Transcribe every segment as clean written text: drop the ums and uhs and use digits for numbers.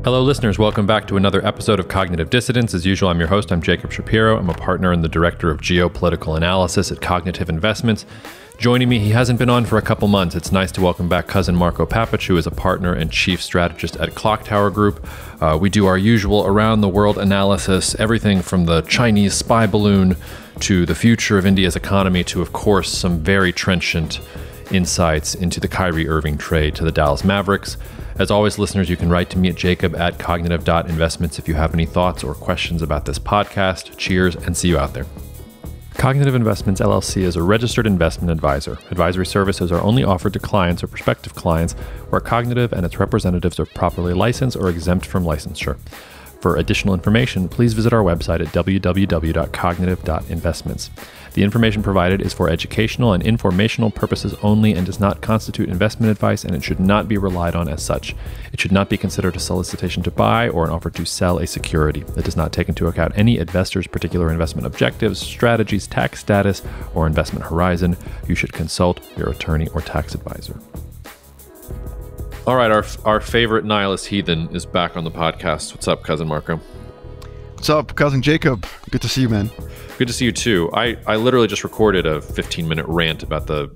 Hello, listeners. Welcome back to another episode of Cognitive Dissidence. As usual, I'm your host. I'm Jacob Shapiro. I'm a partner and the director of geopolitical analysis at Cognitive Investments. Joining me, he hasn't been on for a couple months. It's nice to welcome back cousin Marko Papic, who is a partner and chief strategist at Clock Tower Group. We do our usual around-the-world analysis, everything from the Chinese spy balloon to the future of India's economy to, of course, some very trenchant insights into the Kyrie Irving trade to the Dallas Mavericks. As always, listeners, you can write to me at jacob@cognitive.investments if you have any thoughts or questions about this podcast. Cheers, and see you out there. Cognitive Investments LLC is a registered investment advisor. Advisory services are only offered to clients or prospective clients where Cognitive and its representatives are properly licensed or exempt from licensure. For additional information, please visit our website at www.cognitive.investments. The information provided is for educational and informational purposes only and does not constitute investment advice, and it should not be relied on as such. It should not be considered a solicitation to buy or an offer to sell a security. It does not take into account any investor's particular investment objectives, strategies, tax status, or investment horizon. You should consult your attorney or tax advisor. All right, our favorite nihilist heathen is back on the podcast. What's up, cousin Marko? What's up, cousin Jacob? Good to see you, man. Good to see you too. I literally just recorded a 15-minute rant about the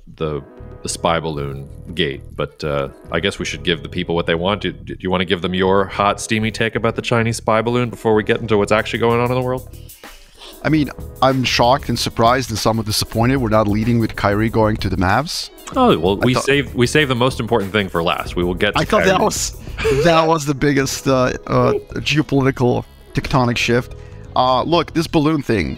spy balloon gate, but I guess we should give the people what they want. Do you want to give them your hot, steamy take about the Chinese spy balloon before we get into what's actually going on in the world? I mean, I'm shocked and surprised and somewhat disappointed we're not leading with Kyrie going to the Mavs. Oh well, we saved the most important thing for last. We will get to I thought Kyrie. that was the biggest geopolitical tectonic shift. Look, this balloon thing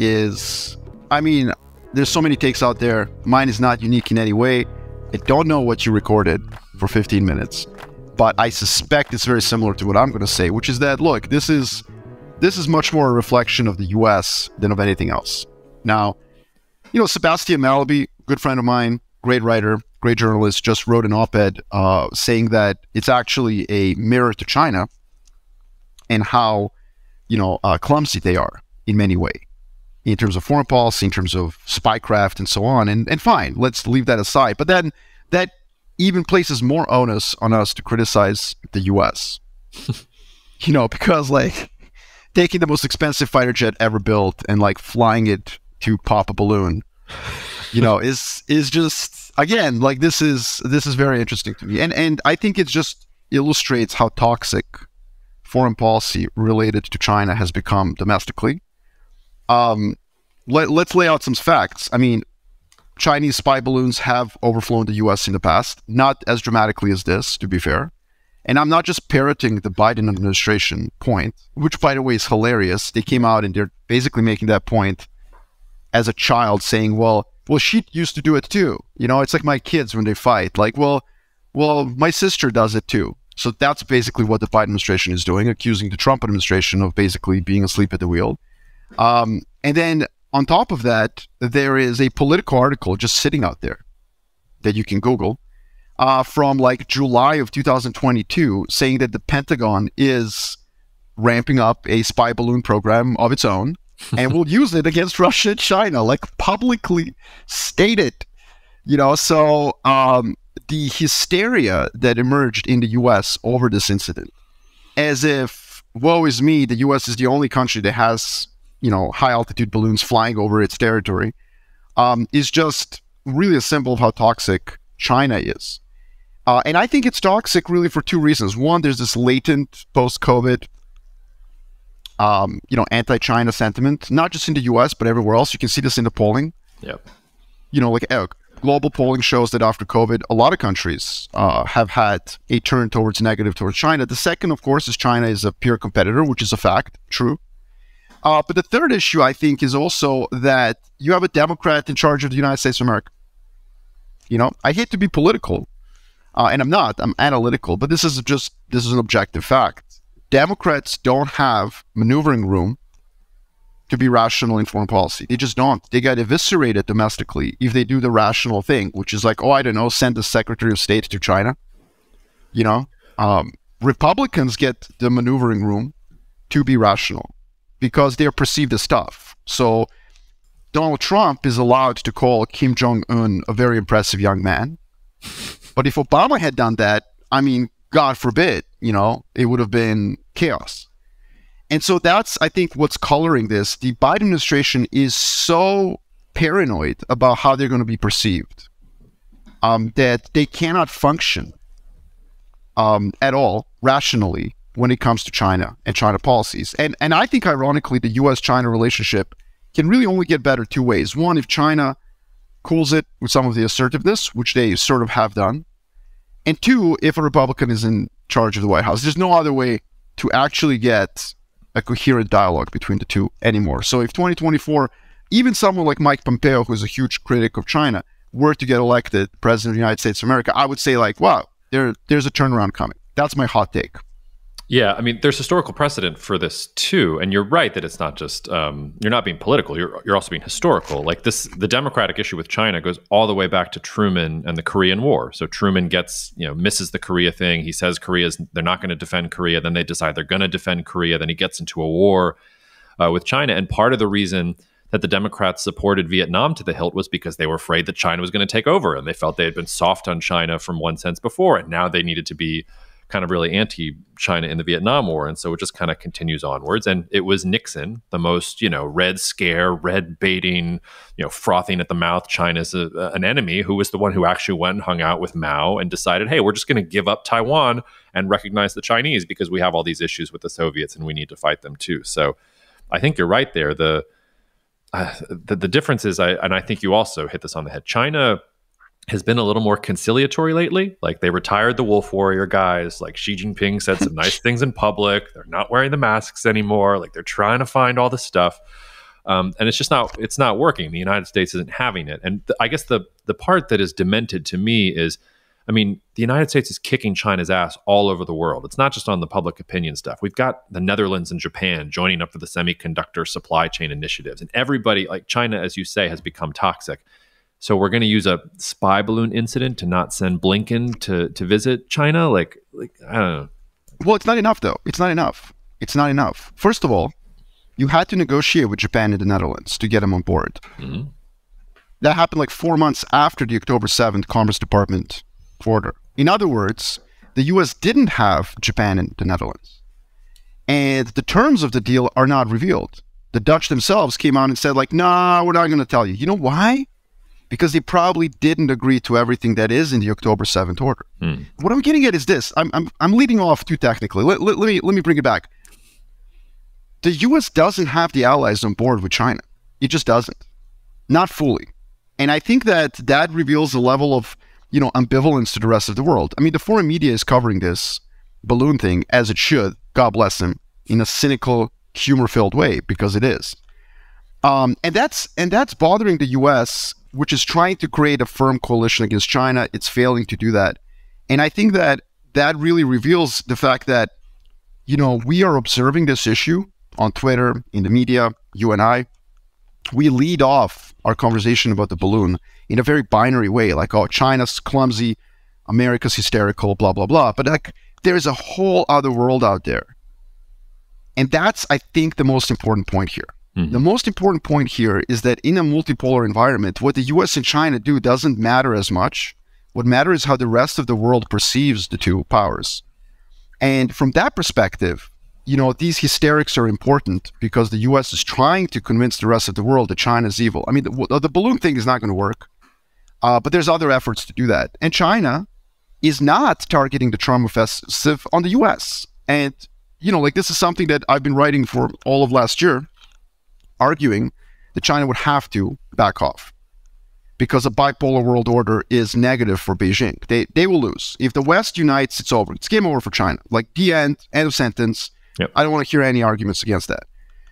is, I mean, there's so many takes out there. Mine is not unique in any way. I don't know what you recorded for 15 minutes, but I suspect it's very similar to what I'm going to say, which is that, look, this is much more a reflection of the US than of anything else. Now, you know, Sebastian Mallaby, good friend of mine, great writer, great journalist, just wrote an op-ed saying that it's actually a mirror to China and how, you know, clumsy they are in many ways, in terms of foreign policy, in terms of spycraft and so on. And fine, let's leave that aside. But then that even places more onus on us to criticize the US. You know, because like taking the most expensive fighter jet ever built and like flying it to pop a balloon, you know, is just, again, like this is very interesting to me. And I think it just illustrates how toxic foreign policy related to China has become domestically. Let's lay out some facts. I mean, Chinese spy balloons have overflown the US in the past, not as dramatically as this, to be fair. And I'm not just parroting the Biden administration point, which, by the way, is hilarious. They came out and they're basically making that point as a child, saying, well, she used to do it too. You know, it's like my kids when they fight. Like, well, my sister does it too. So that's basically what the Biden administration is doing, accusing the Trump administration of basically being asleep at the wheel. And then on top of that, there is a Politico article just sitting out there that you can Google from like July of 2022 saying that the Pentagon is ramping up a spy balloon program of its own and will use it against Russia and China, like publicly stated, you know. So the hysteria that emerged in the US over this incident, as if, woe is me, the US is the only country that has, you know, high altitude balloons flying over its territory, is just really a symbol of how toxic China is. And I think it's toxic really for two reasons. One, there's this latent post-COVID, you know, anti-China sentiment, not just in the US, but everywhere else. You can see this in the polling. Yep. You know, like global polling shows that after COVID, a lot of countries have had a turn towards negative towards China. The second, of course, is China is a peer competitor, which is a fact, true. But the third issue, I think, is also that you have a Democrat in charge of the United States of America. You know, I hate to be political, and I'm not. I'm analytical, but this is an objective fact. Democrats don't have maneuvering room to be rational in foreign policy. They just don't. They get eviscerated domestically if they do the rational thing, which is like, oh, I don't know, send the Secretary of State to China. You know, Republicans get the maneuvering room to be rational because they're perceived as tough. So Donald Trump is allowed to call Kim Jong-un a very impressive young man. But if Obama had done that, I mean, God forbid, it would have been chaos. And so that's, I think, what's coloring this. The Biden administration is so paranoid about how they're going to be perceived that they cannot function at all rationally when it comes to China and China policies. And I think, ironically, the U.S.-China relationship can really only get better two ways. One, if China cools it with some of the assertiveness, which they sort of have done. And two, if a Republican is in charge of the White House. There's no other way to actually get a coherent dialogue between the two anymore. So if 2024, even someone like Mike Pompeo, who's a huge critic of China, were to get elected president of the United States of America, I would say like, wow, there's a turnaround coming. That's my hot take. Yeah, I mean, there's historical precedent for this too, and you're right that it's not just you're not being political. You're also being historical. Like this, the Democratic issue with China goes all the way back to Truman and the Korean War. So Truman misses the Korea thing. He says they're not going to defend Korea. Then they decide they're going to defend Korea. Then he gets into a war with China. And part of the reason that the Democrats supported Vietnam to the hilt was because they were afraid that China was going to take over, and they felt they had been soft on China from one sense before, and now they needed to be kind of really anti-China in the Vietnam War. And so it just kind of continues onwards. And it was Nixon, the most, red scare, red baiting, frothing at the mouth, China's an enemy, who was the one who actually went and hung out with Mao and decided, hey, we're just going to give up Taiwan and recognize the Chinese because we have all these issues with the Soviets and we need to fight them too. So I think you're right there. The difference is, and I think you also hit this on the head, China has been a little more conciliatory lately. Like they retired the wolf warrior guys. Like Xi Jinping said some nice things in public. They're not wearing the masks anymore. Like they're trying to find all the stuff. And it's not working. The United States isn't having it. And I guess the part that is demented to me is, I mean, the United States is kicking China's ass all over the world. It's not just on the public opinion stuff. We've got the Netherlands and Japan joining up for the semiconductor supply chain initiatives. And everybody, like China, as you say, has become toxic. So we're going to use a spy balloon incident to not send Blinken to visit China? Like I don't know. Well, it's not enough, though. It's not enough. First of all, you had to negotiate with Japan and the Netherlands to get them on board. Mm-hmm. That happened like 4 months after the October 7th Commerce Department order. In other words, the U.S. didn't have Japan and the Netherlands. And the terms of the deal are not revealed. The Dutch themselves came out and said, like, nah, we're not going to tell you. You know why? Because they probably didn't agree to everything that is in the October 7th order. What I'm getting at is this. I'm leading off too technically. Let me bring it back. The U.S. doesn't have the allies on board with China. It just doesn't. Not fully. And I think that reveals a level of, ambivalence to the rest of the world. I mean, the foreign media is covering this balloon thing, as it should, God bless them, in a cynical, humor-filled way, because it is. And that's bothering the U.S., which is trying to create a firm coalition against China. It's failing to do that. And I think that really reveals the fact that, we are observing this issue on Twitter, in the media, you and I. We lead off our conversation about the balloon in a very binary way, like, oh, China's clumsy, America's hysterical, blah, blah, blah. But like, there's a whole other world out there. And that's, I think, the most important point here. The most important point here is that in a multipolar environment, what the US and China do doesn't matter as much. What matters is how the rest of the world perceives the two powers. And from that perspective, these hysterics are important because the US is trying to convince the rest of the world that China is evil. I mean, the balloon thing is not going to work, but there's other efforts to do that. And China is not targeting the trauma offensive on the US. And, this is something that I've been writing for all of last year, arguing that China would have to back off because a bipolar world order is negative for Beijing. They will lose. If the West unites, it's over. It's game over for China. Like the end of sentence. Yep. I don't want to hear any arguments against that.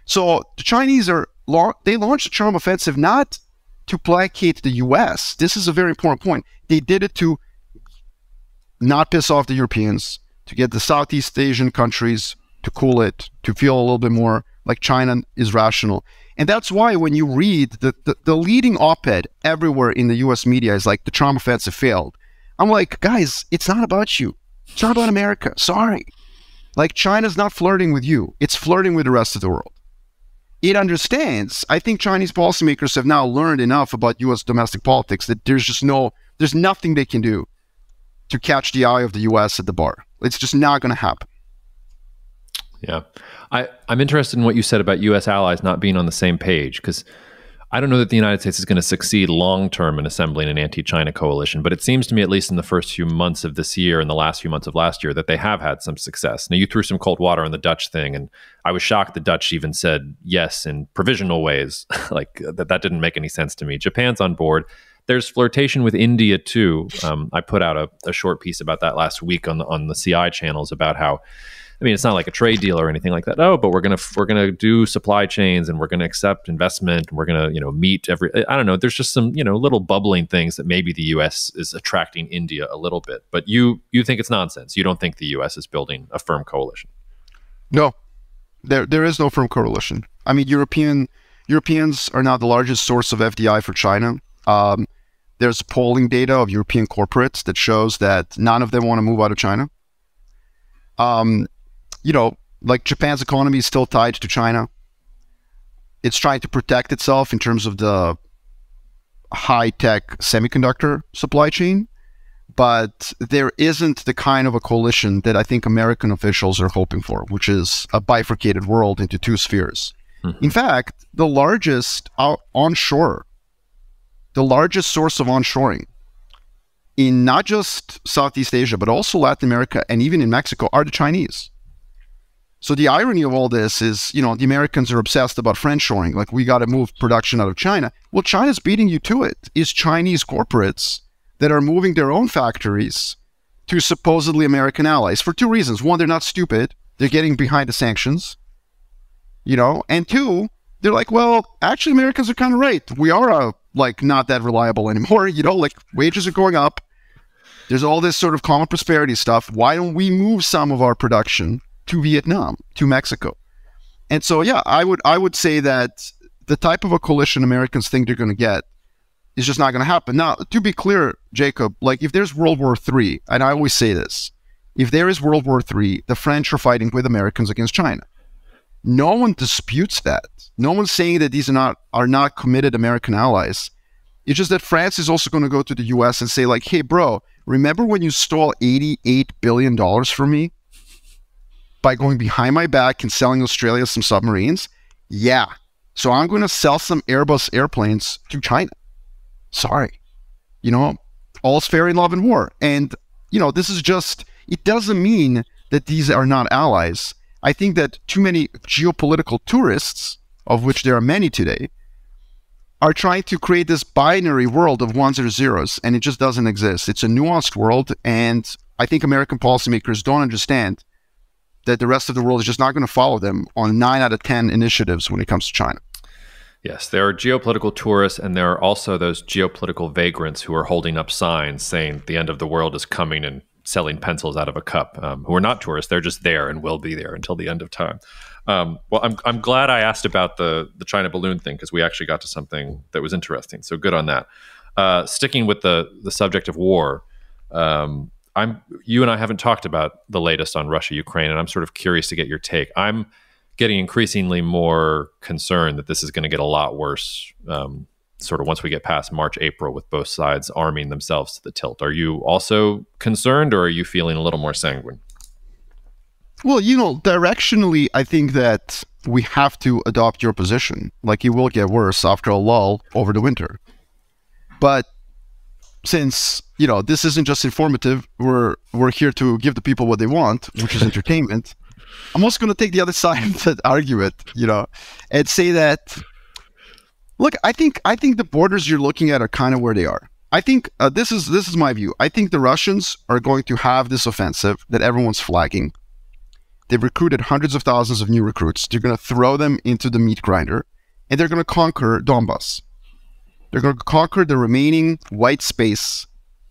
So the Chinese they launched the charm offensive not to placate the US. This is a very important point. They did it to not piss off the Europeans, to get the Southeast Asian countries to cool it, to feel a little bit more like China is rational. And that's why when you read the leading op-ed everywhere in the US media is like, the Trump offensive failed. I'm like, guys, it's not about you. It's not about America. Sorry. Like, China's not flirting with you. It's flirting with the rest of the world. It understands. I think Chinese policymakers have now learned enough about US domestic politics that there's nothing they can do to catch the eye of the US at the bar. It's just not going to happen. Yeah. I'm interested in what you said about U.S. allies not being on the same page, because I don't know that the United States is going to succeed long-term in assembling an anti-China coalition, but it seems to me, at least in the first few months of this year and the last few months of last year, that they have had some success. Now, you threw some cold water on the Dutch thing, and I was shocked the Dutch even said yes in provisional ways. Like, that didn't make any sense to me. Japan's on board. There's flirtation with India, too. I put out a short piece about that last week on the CI channels about how, I mean, it's not like a trade deal or anything like that. Oh, but we're gonna do supply chains, and we're gonna accept investment, and we're gonna meet every. I don't know. There's just some little bubbling things that maybe the U.S. is attracting India a little bit. But you think it's nonsense. You don't think the U.S. is building a firm coalition. No, there is no firm coalition. I mean, Europeans are now the largest source of FDI for China. There's polling data of European corporates that shows that none of them want to move out of China. Like Japan's economy is still tied to China. It's trying to protect itself in terms of the high-tech semiconductor supply chain, but there isn't the kind of a coalition that I think American officials are hoping for, which is a bifurcated world into two spheres. Mm-hmm. In fact, the largest source of onshoring in not just Southeast Asia, but also Latin America and even in Mexico are the Chinese. So the irony of all this is, the Americans are obsessed about friendshoring, like we got to move production out of China. Well, China's beating you to it. It's Chinese corporates that are moving their own factories to supposedly American allies for two reasons. One, they're not stupid. They're getting behind the sanctions, and two, they're like, well, actually Americans are kind of right. We are not that reliable anymore. Wages are going up. There's all this sort of common prosperity stuff. Why don't we move some of our production to Vietnam, to Mexico? And so, yeah, I would say that the type of a coalition Americans think they're going to get is just not going to happen. Now, to be clear, Jacob, if there's World War III, and I always say this, if there is World War III, the French are fighting with Americans against China. No one disputes that. No one's saying that these are not committed American allies. It's just that France is also going to go to the US and say, hey, bro, remember when you stole $88 billion from me by going behind my back and selling Australia some submarines? Yeah. So I'm going to sell some Airbus airplanes to China. Sorry. All's fair in love and war. And, this is just, it doesn't mean that these are not allies. I think that too many geopolitical tourists, of which there are many today, are trying to create this binary world of ones or zeros, and it just doesn't exist. It's a nuanced world, and I think American policymakers don't understand that the rest of the world is just not going to follow them on 9 out of 10 initiatives when it comes to China. Yes, there are geopolitical tourists, and there are also those geopolitical vagrants who are holding up signs saying the end of the world is coming and selling pencils out of a cup, who are not tourists. They're just there and will be there until the end of time. Well, I'm glad I asked about the China balloon thing, because we actually got to something that was interesting. So good on that. Sticking with the subject of war, you and I haven't talked about the latest on Russia, Ukraine, and I'm sort of curious to get your take. I'm getting increasingly more concerned that this is going to get a lot worse, sort of once we get past March, April, with both sides arming themselves to the tilt. Are you also concerned, or are you feeling a little more sanguine? Well, directionally, I think that we have to adopt your position. It will get worse after a lull over the winter. But since, this isn't just informative, we're here to give the people what they want, which is entertainment. I'm also going to take the other side and argue it, and say that, look, I think the borders you're looking at are kind of where they are. I think this is my view. I think the Russians are going to have this offensive that everyone's flagging. They've recruited hundreds of thousands of new recruits. They're going to throw them into the meat grinder, and they're going to conquer Donbass. They're going to conquer the remaining white space,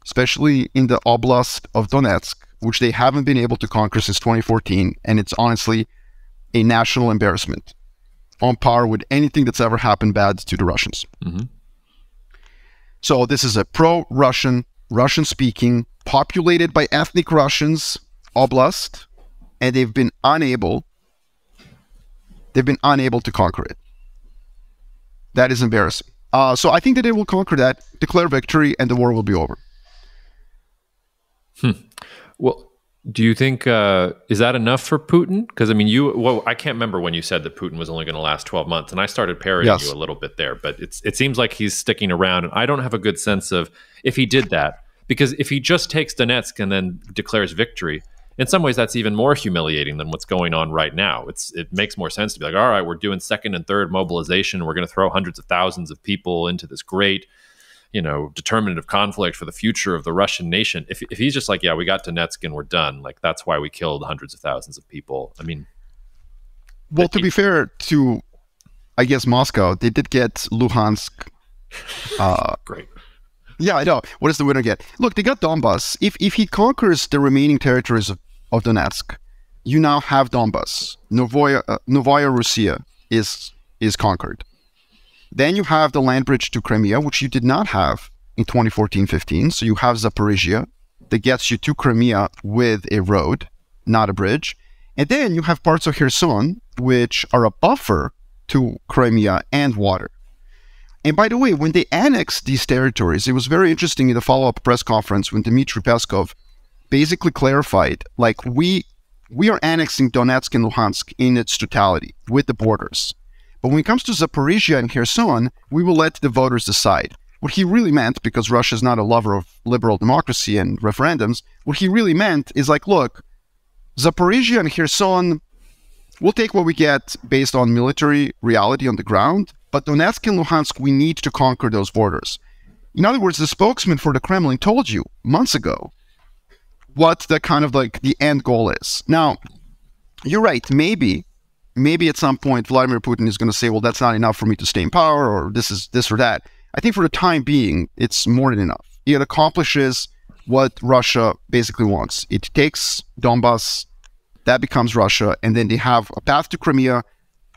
especially in the oblast of Donetsk, which they haven't been able to conquer since 2014, and it's honestly a national embarrassment, on par with anything that's ever happened bad to the Russians. Mm-hmm. So this is a pro-Russian, Russian-speaking, populated by ethnic Russians oblast, and they've been unable to conquer it. That is embarrassing. So I think that they will conquer that, declare victory, and the war will be over. Well, Do you think is that enough for Putin? Because I mean, I can't remember when you said that Putin was only going to last 12 months, and I started parroting you a little bit there. But it seems like he's sticking around, and I don't have a good sense of if he did that. Because if he just takes Donetsk and then declares victory, in some ways that's even more humiliating than what's going on right now. It makes more sense to be like, all right, we're doing second and third mobilization. We're going to throw hundreds of thousands of people into this great, determinative conflict for the future of the Russian nation. If he's just like, yeah, we got Donetsk and we're done, like that's why we killed hundreds of thousands of people. I mean, well, to be fair to, I guess, Moscow, they did get Luhansk. Great. Yeah, I know. What does the winner get? Look, they got Donbas. If he conquers the remaining territories of Donetsk, you now have Donbas. Novaya Russia is conquered. Then you have the land bridge to Crimea, which you did not have in 2014-15. So you have Zaporizhia that gets you to Crimea with a road, not a bridge. And then you have parts of Kherson, which are a buffer to Crimea and water. And by the way, when they annexed these territories, it was very interesting in the follow-up press conference when Dmitry Peskov basically clarified, like, we are annexing Donetsk and Luhansk in its totality with the borders. But when it comes to Zaporizhia and Kherson, we will let the voters decide. What he really meant, because Russia is not a lover of liberal democracy and referendums, what he really meant is like, look, Zaporizhia and Kherson, we'll take what we get based on military reality on the ground, but Donetsk and Luhansk, we need to conquer those borders. In other words, the spokesman for the Kremlin told you months ago what the kind of like the end goal is. Now, you're right. Maybe at some point, Vladimir Putin is going to say, well, that's not enough for me to stay in power, or this is this or that. I think for the time being, it's more than enough. It accomplishes what Russia basically wants. It takes Donbas, that becomes Russia, and then they have a path to Crimea,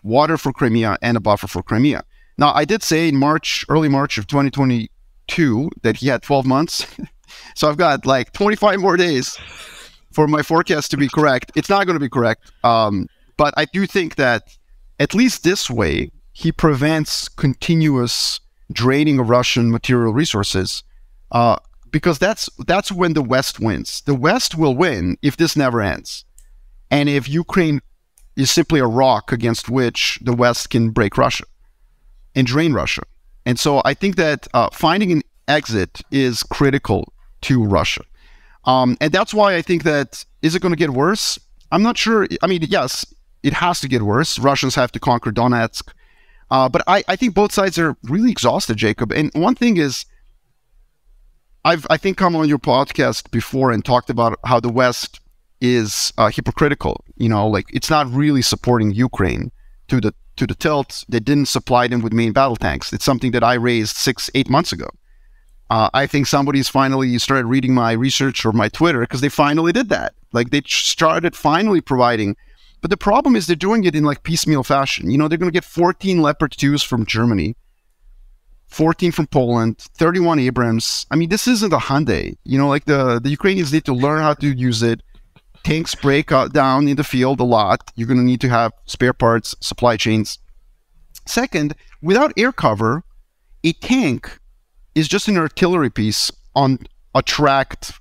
water for Crimea, and a buffer for Crimea. Now, I did say in early March of 2022 that he had 12 months. So I've got like 25 more days for my forecast to be correct. It's not going to be correct. But I do think that at least this way, he prevents continuous draining of Russian material resources, because that's when the West wins. The West will win if this never ends. And if Ukraine is simply a rock against which the West can break Russia and drain Russia. And so I think that finding an exit is critical to Russia. And that's why I think that, is it going to get worse? I'm not sure. I mean, yes, it has to get worse. Russians have to conquer Donetsk. But I think both sides are really exhausted, Jacob. And one thing is, I think come on your podcast before and talked about how the West is hypocritical. Like it's not really supporting Ukraine to the tilt. They didn't supply them with main battle tanks. It's something that I raised 6-8 months ago. I think somebody's finally started reading my research or my Twitter because they finally did that. Like they started finally providing. But the problem is they're doing it in like piecemeal fashion. They're going to get 14 Leopard 2s from Germany, 14 from Poland, 31 Abrams. I mean, this isn't a Hyundai. Like the Ukrainians need to learn how to use it. Tanks break down in the field a lot. You're going to need to have spare parts, supply chains. Second, without air cover, a tank is just an artillery piece on a tracked,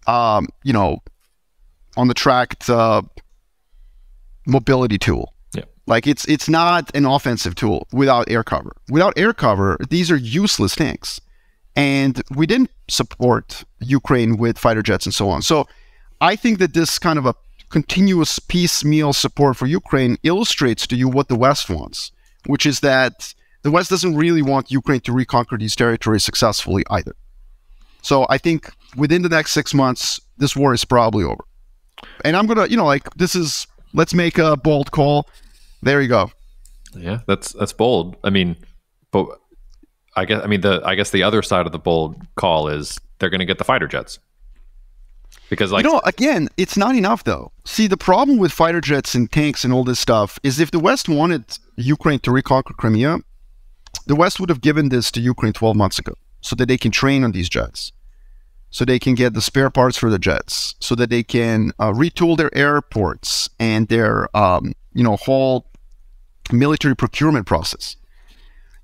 on the tracked mobility tool. Yeah. Like it's not an offensive tool without air cover. Without air cover, these are useless tanks. And we didn't support Ukraine with fighter jets and so on. So I think that this kind of a continuous piecemeal support for Ukraine illustrates to you what the West wants, which is that the West doesn't really want Ukraine to reconquer these territories successfully either. So I think within the next 6 months, this war is probably over. And I'm going to, let's make a bold call. There you go. Yeah, that's bold. I mean, but I guess the other side of the bold call is they're going to get the fighter jets. Because again, it's not enough though. See, the problem with fighter jets and tanks and all this stuff is if the West wanted Ukraine to reconquer Crimea, the West would have given this to Ukraine 12 months ago so that they can train on these jets, so they can get the spare parts for the jets, so that they can retool their airports and their whole military procurement process.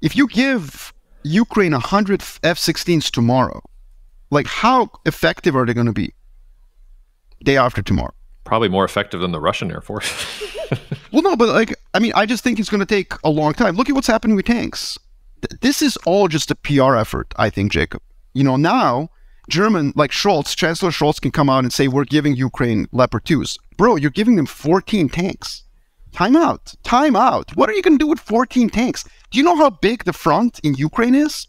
If you give Ukraine 100 F-16s tomorrow, like how effective are they going to be? day after tomorrow. Probably more effective than the Russian Air Force. Well, no, but I just think it's going to take a long time. Look at what's happening with tanks. This is all just a PR effort, I think, Jacob. Now German, like Chancellor Scholz can come out and say, we're giving Ukraine Leopard 2s. Bro, you're giving them 14 tanks. Time out. What are you going to do with 14 tanks? Do you know how big the front in Ukraine is?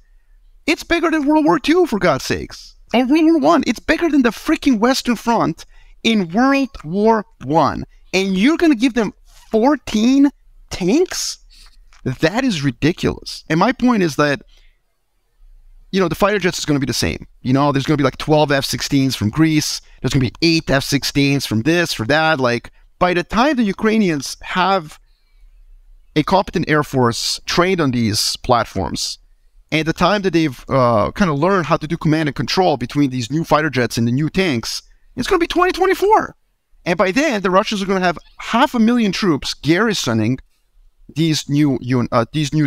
It's bigger than World War II, for God's sakes. And World War I. It's bigger than the freaking Western Front in World War I. And you're going to give them 14 tanks? That is ridiculous. And my point is that, the fighter jets is going to be the same. There's going to be like 12 F-16s from Greece. There's going to be 8 F-16s from this, for that. Like, by the time the Ukrainians have a competent Air Force trained on these platforms, and the time that they've kind of learned how to do command and control between these new fighter jets and the new tanks, it's going to be 2024. And by then, the Russians are going to have 500,000 troops garrisoning these new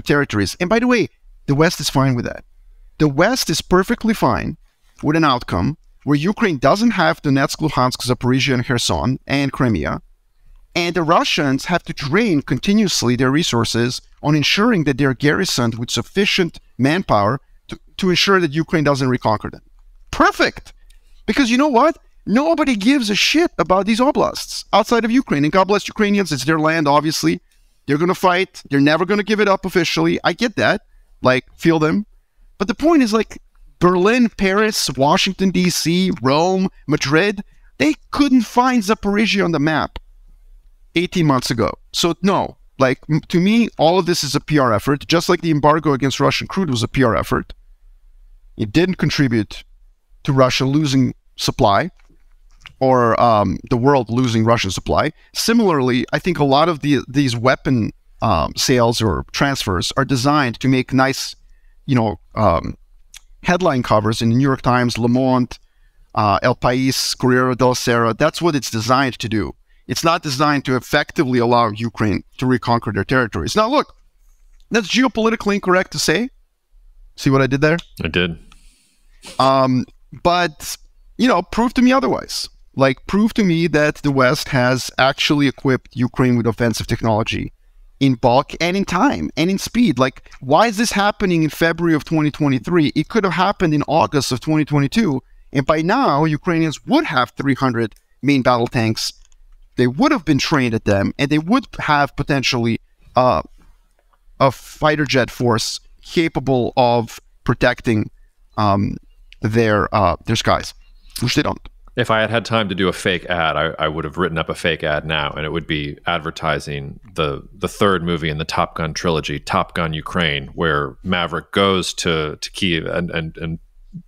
territories. And by the way, the West is fine with that. The West is perfectly fine with an outcome where Ukraine doesn't have Donetsk, Luhansk, Zaporizhia, and Kherson, and Crimea, and the Russians have to drain continuously their resources on ensuring that they're garrisoned with sufficient manpower to ensure that Ukraine doesn't reconquer them. Perfect! Because you know what? Nobody gives a shit about these oblasts outside of Ukraine. And God bless Ukrainians, it's their land, obviously. They're going to fight. They're never going to give it up officially. I get that. Feel them. But the point is, Berlin, Paris, Washington, D.C., Rome, Madrid, they couldn't find Zaporizhia on the map 18 months ago. So, no. To me, all of this is a PR effort. Just like the embargo against Russian crude was a PR effort. It didn't contribute to Russia losing supply or the world losing Russian supply. Similarly, I think a lot of these weapon sales or transfers are designed to make nice headline covers in the New York Times, Le Monde, El País, Corriere della Sera. That's what it's designed to do. It's not designed to effectively allow Ukraine to reconquer their territories. Now, look, that's geopolitically incorrect to say. See what I did there? I did. But, prove to me otherwise. Prove to me that the West has actually equipped Ukraine with offensive technology in bulk and in time and in speed. Why is this happening in February of 2023? It could have happened in August of 2022. And by now, Ukrainians would have 300 main battle tanks. They would have been trained at them, and they would have potentially a fighter jet force capable of protecting their skies, which they don't. If I had had time to do a fake ad, I would have written up a fake ad now, and it would be advertising the third movie in the Top Gun trilogy, Top Gun Ukraine, where Maverick goes to Kyiv and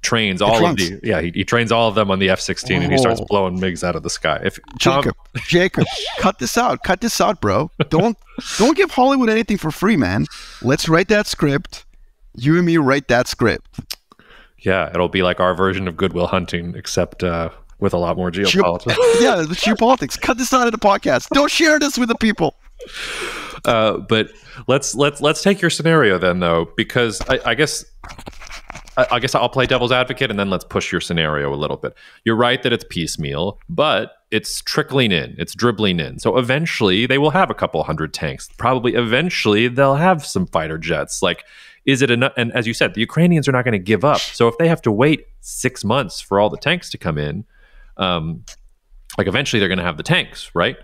trains all of he trains all of them on the F-16 and he starts blowing MiGs out of the sky. Jacob, cut this out, bro. Don't give Hollywood anything for free, man. Let's write that script. You and me write that script. Yeah, it'll be like our version of Good Will Hunting, except with a lot more geopolitics. The geopolitics. Cut this out of the podcast. Don't share this with the people. But let's take your scenario then, though, because I guess I'll play devil's advocate and then let's push your scenario a little bit. You're right that it's piecemeal, but it's trickling in, it's dribbling in. So eventually they will have a couple hundred tanks. Probably eventually they'll have some fighter jets. Is it enough? And as you said, the Ukrainians are not going to give up. So if they have to wait 6 months for all the tanks to come in, eventually they're going to have the tanks, right?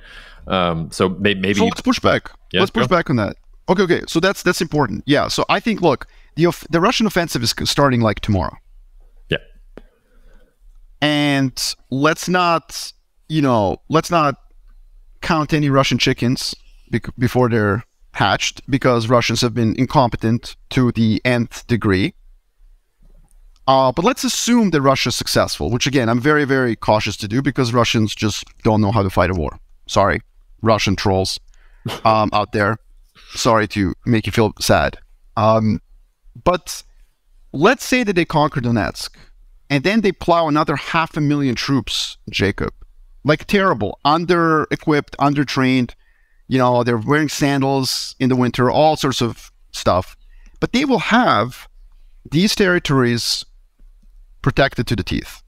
So maybe. So let's push back. Yeah, let's push back on that. Okay. So that's important. Yeah. So I think, look, the Russian offensive is starting tomorrow. Yeah. And let's not count any Russian chickens before they're hatched, because Russians have been incompetent to the nth degree. But let's assume that Russia's successful, which again, I'm very, very cautious to do because Russians just don't know how to fight a war. Sorry, Russian trolls out there. Sorry to make you feel sad. But let's say that they conquer Donetsk and then they plow another 500,000 troops, Jacob. Terrible, under-equipped, under-trained. They're wearing sandals in the winter, all sorts of stuff. But they will have these territories protected to the teeth.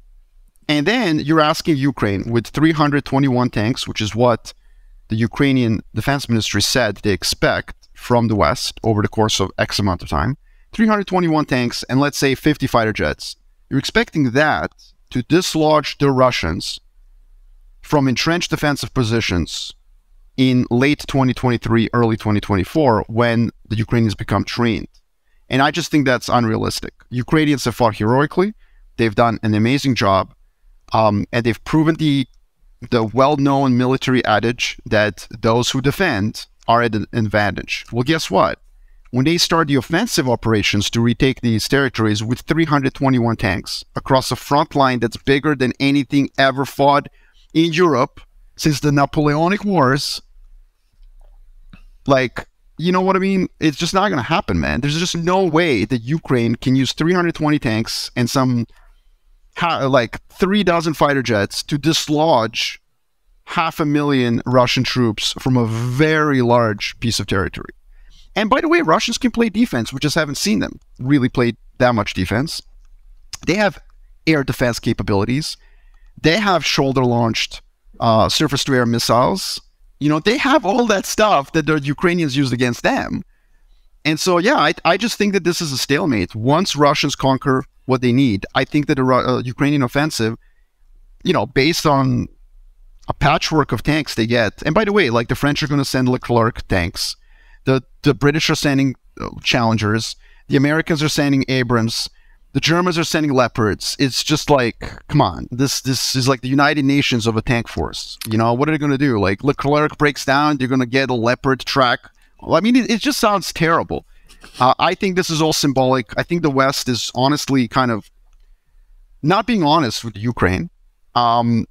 And then you're asking Ukraine with 321 tanks, which is what the Ukrainian defense ministry said they expect from the West over the course of X amount of time. 321 tanks and let's say 50 fighter jets. You're expecting that to dislodge the Russians from entrenched defensive positions in late 2023, early 2024, when the Ukrainians become trained. And I just think that's unrealistic. Ukrainians have fought heroically. They've done an amazing job. And they've proven the well-known military adage that those who defend are at an advantage. Well, guess what? When they start the offensive operations to retake these territories with 321 tanks across a front line that's bigger than anything ever fought in Europe since the Napoleonic Wars, like, you know what I mean? It's just not going to happen, man. There's just no way that Ukraine can use 320 tanks and some like 3 dozen fighter jets to dislodge 500,000 Russian troops from a very large piece of territory. And by the way, Russians can play defense. We just haven't seen them really play that much defense. They have air defense capabilities. They have shoulder-launched surface-to-air missiles. You know, they have all that stuff that the Ukrainians used against them. And so, yeah, I just think that this is a stalemate. Once Russians conquer what they need, I think that a Ukrainian offensive, you know, based on a patchwork of tanks they get. And by the way, like the French are going to send Leclerc tanks. The British are sending Challengers. The Americans are sending Abrams. The Germans are sending Leopards. It's just like, come on, this is like the United Nations of a tank force. You know, what are they going to do? Like Leclerc breaks down, they're going to get a Leopard track. Well, I mean, it just sounds terrible. I think this is all symbolic. I think the West is honestly kind of not being honest with Ukraine. And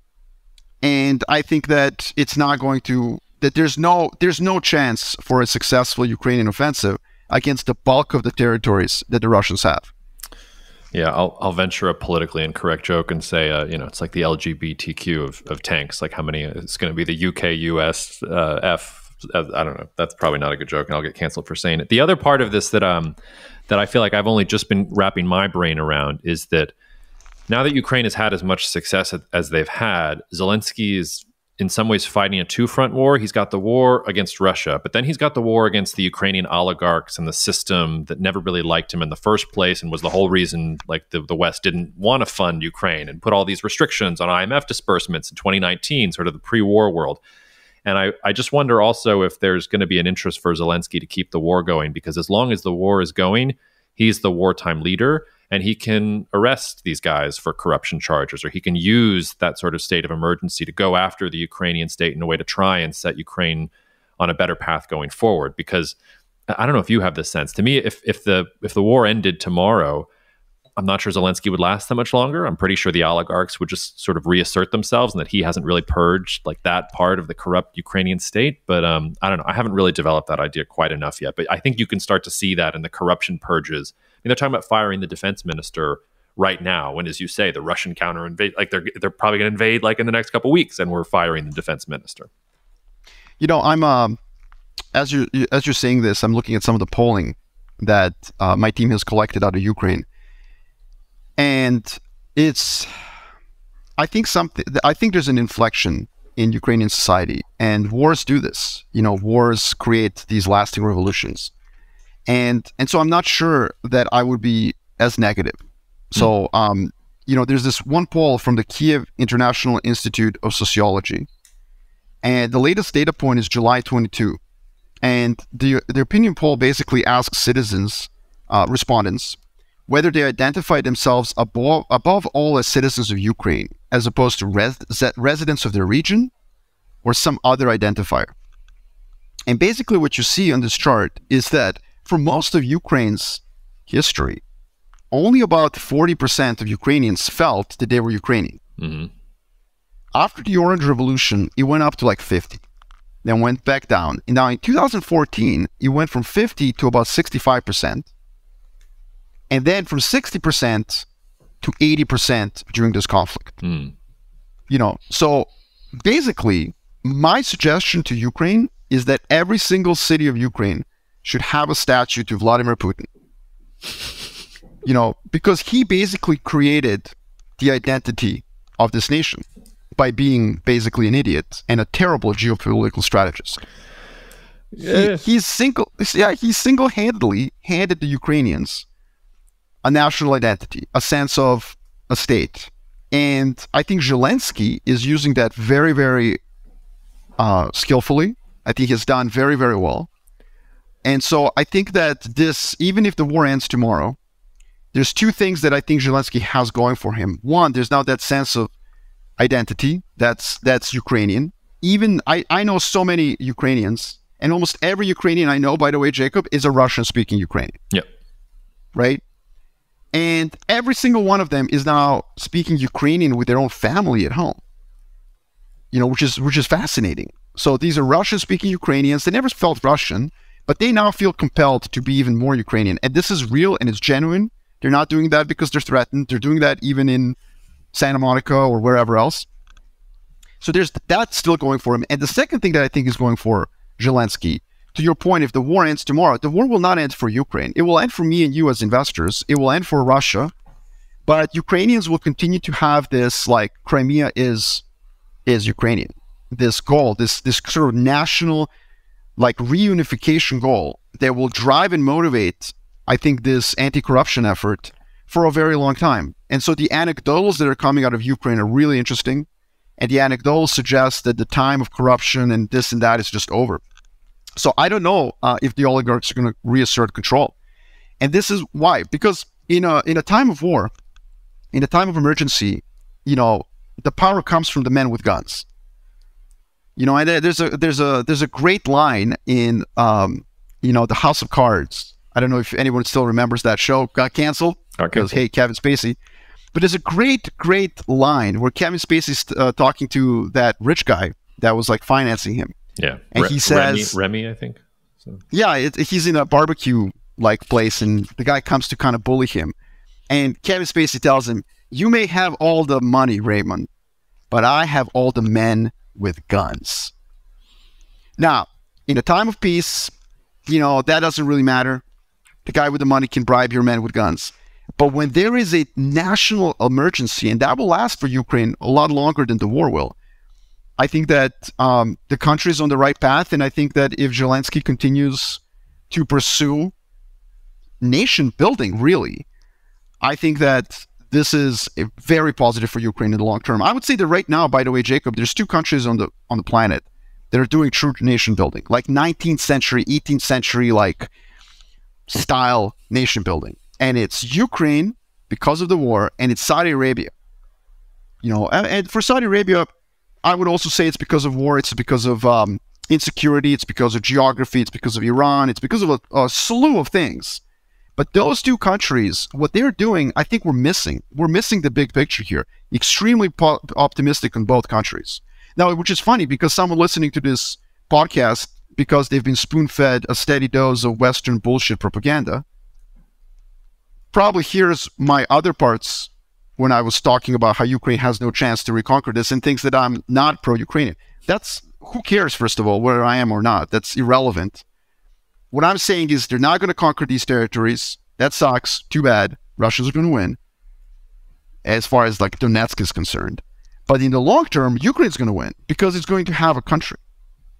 I think that it's not going to, that there's no chance for a successful Ukrainian offensive against the bulk of the territories that the Russians have. Yeah, I'll venture a politically incorrect joke and say, you know, it's like the LGBTQ of tanks. Like how many? It's going to be the UK, US, F. I don't know. That's probably not a good joke, and I'll get canceled for saying it. The other part of this that I feel like I've only just been wrapping my brain around is that now that Ukraine has had as much success as they've had, Zelensky is in some ways fighting a two-front war. He's got the war against Russia, but then he's got the war against the Ukrainian oligarchs and the system that never really liked him in the first place and was the whole reason like the West didn't want to fund Ukraine and put all these restrictions on IMF disbursements in 2019, sort of the pre-war world. And I just wonder also if there's going to be an interest for Zelensky to keep the war going, because as long as the war is going, he's the wartime leader and he can arrest these guys for corruption charges, or he can use that sort of state of emergency to go after the Ukrainian state in a way to try and set Ukraine on a better path going forward. Because I don't know if you have this sense. To me, if the war ended tomorrow, I'm not sure Zelensky would last that much longer. I'm pretty sure the oligarchs would just sort of reassert themselves and that he hasn't really purged like that part of the corrupt Ukrainian state. But I don't know. I haven't really developed that idea quite enough yet. But I think you can start to see that in the corruption purges. I mean, they're talking about firing the defense minister right now. When, as you say, the Russian counter invade, like they're probably going to invade like in the next couple of weeks, and we're firing the defense minister. You know, I'm as you're saying this, I'm looking at some of the polling that my team has collected out of Ukraine. And I think there's an inflection in Ukrainian society, and wars do this. You know, wars create these lasting revolutions, and so I'm not sure that I would be as negative. So, you know, there's this one poll from the Kiev International Institute of Sociology, and the latest data point is July 22, and the opinion poll basically asks citizens, respondents, whether they identify themselves above all as citizens of Ukraine, as opposed to residents of their region, or some other identifier. And basically what you see on this chart is that for most of Ukraine's history, only about 40% of Ukrainians felt that they were Ukrainian. Mm-hmm. After the Orange Revolution, it went up to like 50, then went back down. And now in 2014, it went from 50 to about 65%. And then from 60% to 80% during this conflict. You know, so basically, my suggestion to Ukraine is that every single city of Ukraine should have a statue to Vladimir Putin. You know, because he basically created the identity of this nation by being basically an idiot and a terrible geopolitical strategist. Yeah. He single-handedly handed the Ukrainians a national identity, a sense of a state. And I think Zelensky is using that very, very skillfully. I think he's done very, very well. And so I think that this, even if the war ends tomorrow, there's two things that I think Zelensky has going for him. One, there's now that sense of identity that's Ukrainian. Even I know so many Ukrainians, and almost every Ukrainian I know, by the way, Jacob, is a Russian-speaking Ukrainian. Yep. Right? And every single one of them is now speaking Ukrainian with their own family at home. Which is fascinating. So these are Russian-speaking Ukrainians. They never felt Russian, but they now feel compelled to be even more Ukrainian. And this is real and it's genuine. They're not doing that because they're threatened. They're doing that even in Santa Monica or wherever else. So there's that still going for him. And the second thing that I think is going for Zelensky, to your point, if the war ends tomorrow, the war will not end for Ukraine. It will end for me and you as investors. It will end for Russia. But Ukrainians will continue to have this, like, Crimea is Ukrainian. This goal, this sort of national, like, reunification goal that will drive and motivate, I think, this anti-corruption effort for a very long time. And so the anecdotals that are coming out of Ukraine are really interesting. And the anecdotals suggest that the time of corruption and this and that is just over. So I don't know if the oligarchs are going to reassert control. And this is why. Because in a time of war, in a time of emergency, the power comes from the men with guns. And there's a great line in the House of Cards. I don't know if anyone still remembers that show. Got canceled because Kevin Spacey. But there's a great line where Kevin Spacey's talking to that rich guy that was like financing him. Yeah, and he says Remy, I think. So. Yeah, he's in a barbecue like place, and the guy comes to kind of bully him, and Kevin Spacey tells him, "You may have all the money, Raymond, but I have all the men with guns." Now, in a time of peace, that doesn't really matter. The guy with the money can bribe your men with guns. But when there is a national emergency, and that will last for Ukraine a lot longer than the war will, I think that the country is on the right path. And I think that if Zelensky continues to pursue nation building, really, I think that this is very positive for Ukraine in the long term. I would say that right now, by the way, Jacob, there's two countries on the planet that are doing true nation building, like 19th century, 18th century, like style nation building. And it's Ukraine because of the war, and it's Saudi Arabia. And for Saudi Arabia, I would also say it's because of war. It's because of insecurity. It's because of geography. It's because of Iran. It's because of a slew of things. But those two countries, what they're doing, I think we're missing. We're missing the big picture here. Extremely optimistic on both countries. Now, which is funny because someone listening to this podcast, because they've been spoon-fed a steady dose of Western bullshit propaganda, probably hears my other parts when I was talking about how Ukraine has no chance to reconquer this and thinks that I'm not pro-Ukrainian. That's, who cares, first of all, whether I am or not? That's irrelevant. What I'm saying is they're not going to conquer these territories. That sucks. Too bad. Russians are going to win, as far as like Donetsk is concerned. But in the long term, Ukraine's going to win because it's going to have a country.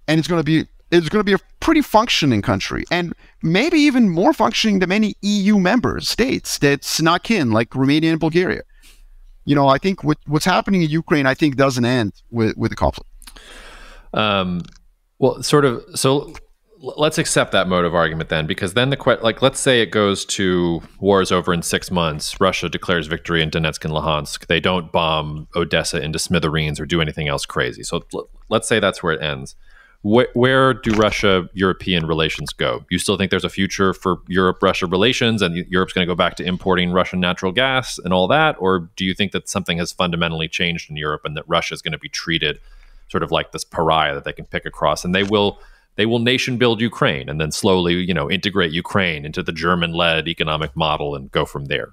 And it's going to be a pretty functioning country, and maybe even more functioning than many EU member states that snuck in, like Romania and Bulgaria. I think what's happening in Ukraine, I think, doesn't end with the conflict. Well, sort of. So let's accept that mode of argument then, because then let's say it goes to war is over in 6 months. Russia declares victory in Donetsk and Luhansk. They don't bomb Odessa into smithereens or do anything else crazy. So let's say that's where it ends. Where do Russia-European relations go? You still think there's a future for Europe-Russia relations and Europe's going to go back to importing Russian natural gas and all that? Or do you think that something has fundamentally changed in Europe and that Russia is going to be treated sort of like this pariah that they can pick across, and they will nation build Ukraine and then slowly, integrate Ukraine into the German-led economic model and go from there?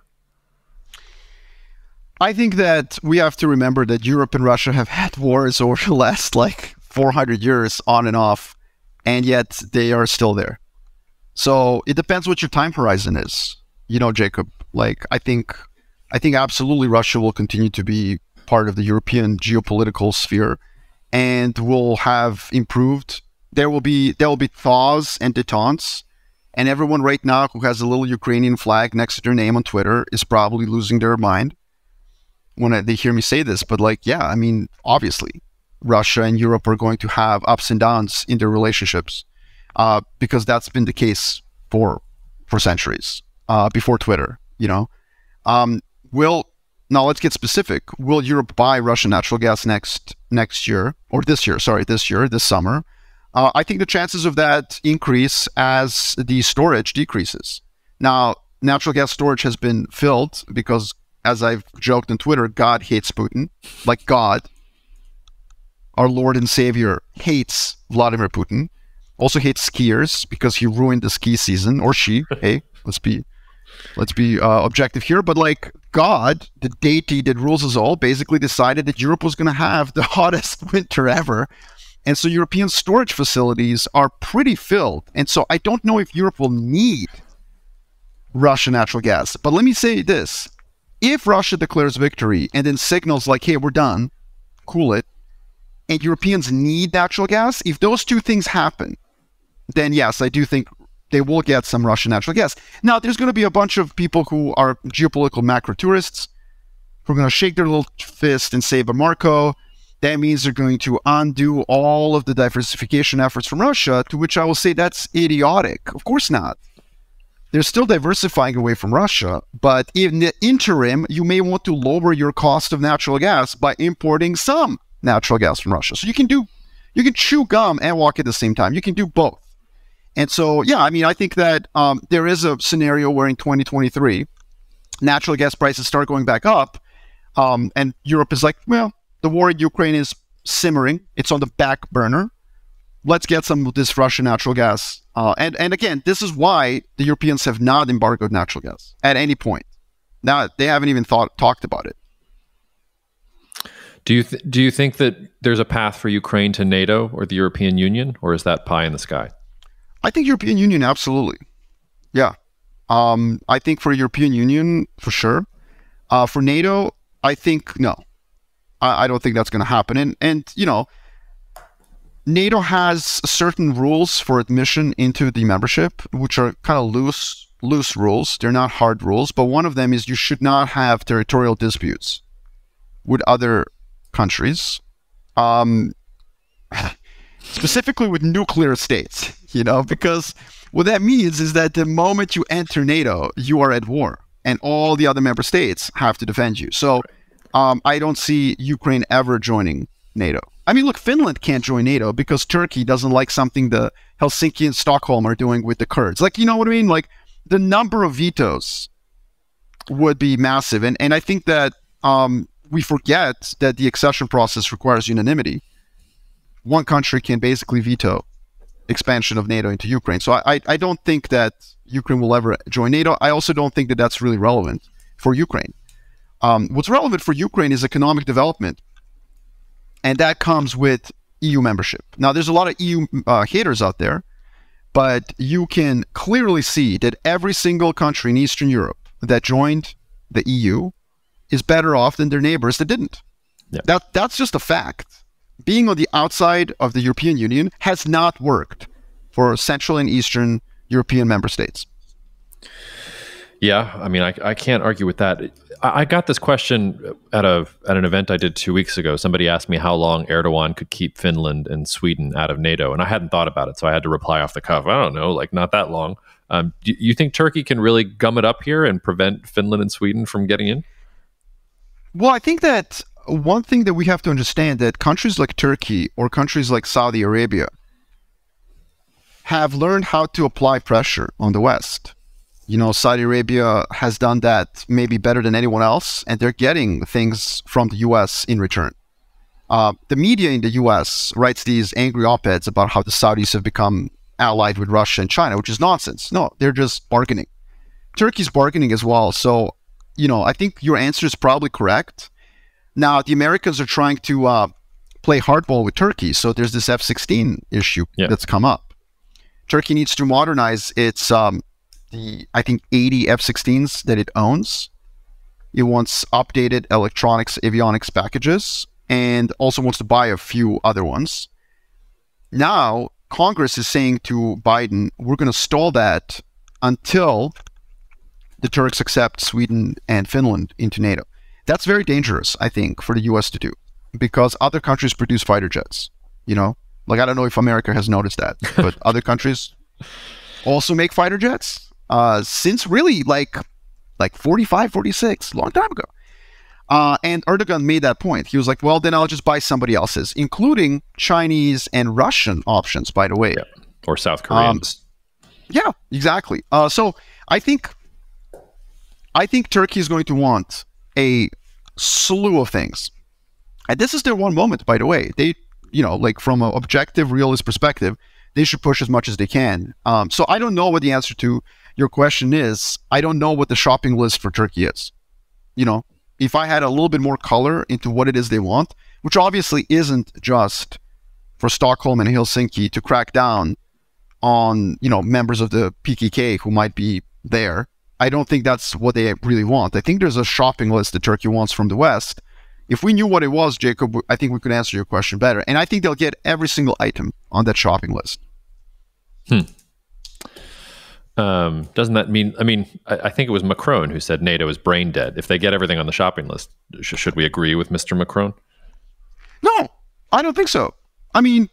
I think that we have to remember that Europe and Russia have had wars over the last 400 years on and off, and yet they are still there. So it depends what your time horizon is, Jacob. I think absolutely Russia will continue to be part of the European geopolitical sphere and will have improved. There will be thaws and détentes, and everyone right now who has a little Ukrainian flag next to their name on Twitter is probably losing their mind when they hear me say this. But like, yeah, I mean, obviously, Russia and Europe are going to have ups and downs in their relationships because that's been the case for centuries before Twitter. Now let's get specific. Will Europe buy Russian natural gas next year or this year? Sorry, this summer. I think the chances of that increase as the storage decreases. Now, natural gas storage has been filled because, as I've joked on Twitter, God hates Putin. Like God, our Lord and Savior, hates Vladimir Putin. Also hates skiers because he ruined the ski season, or she. Hey, let's be objective here. But like God, the deity that rules us all, basically decided that Europe was going to have the hottest winter ever. And so European storage facilities are pretty filled. And so I don't know if Europe will need Russian natural gas. But let me say this. If Russia declares victory and then signals like, hey, we're done, cool it, and Europeans need natural gas, if those two things happen, then yes, I do think they will get some Russian natural gas. Now, there's going to be a bunch of people who are geopolitical macro tourists who are going to shake their little fist and say, but Marko, that means they're going to undo all of the diversification efforts from Russia, to which I will say that's idiotic. Of course not. They're still diversifying away from Russia, but in the interim, you may want to lower your cost of natural gas by importing some natural gas from Russia. So you can chew gum and walk at the same time. You can do both. And so, yeah, I mean, I think that there is a scenario where in 2023, natural gas prices start going back up, and Europe is like, well, the war in Ukraine is simmering. It's on the back burner. Let's get some of this Russian natural gas. And again, this is why the Europeans have not embargoed natural gas at any point. Now, they haven't even talked about it. Do you think that there's a path for Ukraine to NATO or the European Union, or is that pie in the sky? I think European Union, absolutely. Yeah. I think for European Union, for sure. For NATO, I think no. I don't think that's going to happen. And NATO has certain rules for admission into the membership, which are kind of loose rules. They're not hard rules, but one of them is you should not have territorial disputes with other countries, specifically with nuclear states, because what that means is that the moment you enter NATO, you are at war, and all the other member states have to defend you. So I don't see Ukraine ever joining NATO. I mean, look, Finland can't join NATO because Turkey doesn't like something the Helsinki and Stockholm are doing with the Kurds. Like, you know what I mean? Like, the number of vetoes would be massive. And I think that we forget that the accession process requires unanimity. One country can basically veto expansion of NATO into Ukraine. So I don't think that Ukraine will ever join NATO. I also don't think that that's really relevant for Ukraine. What's relevant for Ukraine is economic development. And that comes with EU membership. Now, there's a lot of EU haters out there, but you can clearly see that every single country in Eastern Europe that joined the EU is better off than their neighbors that didn't. Yeah. That's just a fact. Being on the outside of the European Union has not worked for Central and Eastern European member states. Yeah, I mean, I can't argue with that. I got this question at an event I did 2 weeks ago. Somebody asked me how long Erdogan could keep Finland and Sweden out of NATO, and I hadn't thought about it, so I had to reply off the cuff. I don't know, like not that long. Do you think Turkey can really gum it up here and prevent Finland and Sweden from getting in? Well, I think that one thing that we have to understand that countries like Turkey or countries like Saudi Arabia have learned how to apply pressure on the West. Saudi Arabia has done that maybe better than anyone else, and they're getting things from the U.S. in return. The media in the U.S. writes these angry op-eds about how the Saudis have become allied with Russia and China, which is nonsense. No, they're just bargaining. Turkey's bargaining as well. So, I think your answer is probably correct. Now, the Americans are trying to play hardball with Turkey. So there's this F-16 issue that's come up. Turkey needs to modernize its I think 80 F-16s that it owns. It wants updated electronics, avionics packages, and also wants to buy a few other ones. Now, Congress is saying to Biden, we're going to stall that until the Turks accept Sweden and Finland into NATO. That's very dangerous, I think, for the US to do, because other countries produce fighter jets, you know? Like, I don't know if America has noticed that, but other countries also make fighter jets since really like 45, 46, long time ago. And Erdogan made that point. He was like, well, then I'll just buy somebody else's, including Chinese and Russian options, by the way. Yeah. Or South Koreans. Yeah, exactly. So I think Turkey is going to want a slew of things. And this is their one moment, by the way. They, you know, like from an objective, realist perspective, they should push as much as they can. So I don't know what the answer to your question is. I don't know what the shopping list for Turkey is. You know, if I had a little bit more color into what it is they want, which obviously isn't just for Stockholm and Helsinki to crack down on, you know, members of the PKK who might be there. I don't think that's what they really want. I think there's a shopping list that Turkey wants from the West. If we knew what it was, Jacob, I think we could answer your question better. And I think they'll get every single item on that shopping list. Doesn't that mean, I think it was Macron who said NATO is brain dead. If they get everything on the shopping list, should we agree with Mr. Macron? No, I don't think so. I mean,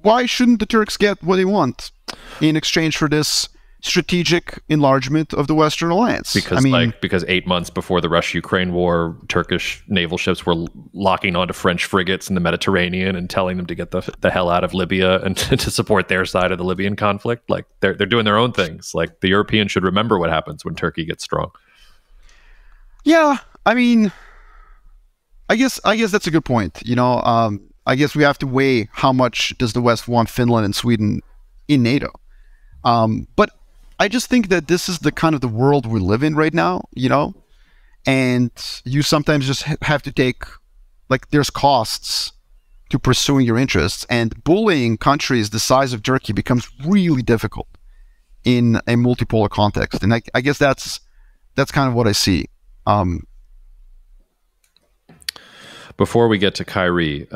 why shouldn't the Turks get what they want in exchange for this strategic enlargement of the Western alliance? Because 8 months before the Russia-Ukraine war, Turkish naval ships were locking onto French frigates in the Mediterranean and telling them to get the hell out of Libya and to support their side of the Libyan conflict. Like they're doing their own things. Like the Europeans should remember what happens when Turkey gets strong. Yeah, I mean, I guess that's a good point. You know, I guess we have to weigh how much does the West want Finland and Sweden in NATO. But I just think that this is the kind of the world we live in right now, you know, and you sometimes just have to take, like, there's costs to pursuing your interests, and bullying countries the size of Turkey becomes really difficult in a multipolar context. And I guess that's kind of what I see. Before we get to Kyrie,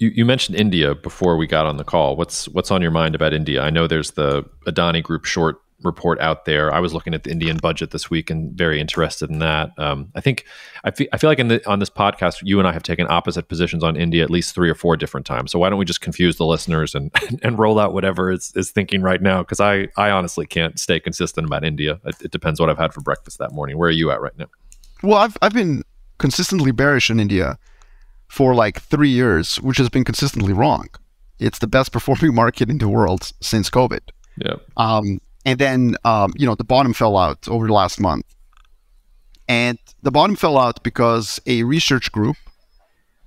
you mentioned India before we got on the call. What's on your mind about India? I know there's the Adani Group short report out there. I was looking at the Indian budget this week and very interested in that. I feel like on this podcast, you and I have taken opposite positions on India at least 3 or 4 different times. So why don't we just confuse the listeners and roll out whatever is thinking right now? Because I honestly can't stay consistent about India. It depends what I've had for breakfast that morning. Where are you at right now? Well, I've been consistently bearish in India for like 3 years, which has been consistently wrong. It's the best performing market in the world since COVID. Yeah. And then, the bottom fell out over the last month. And the bottom fell out because a research group,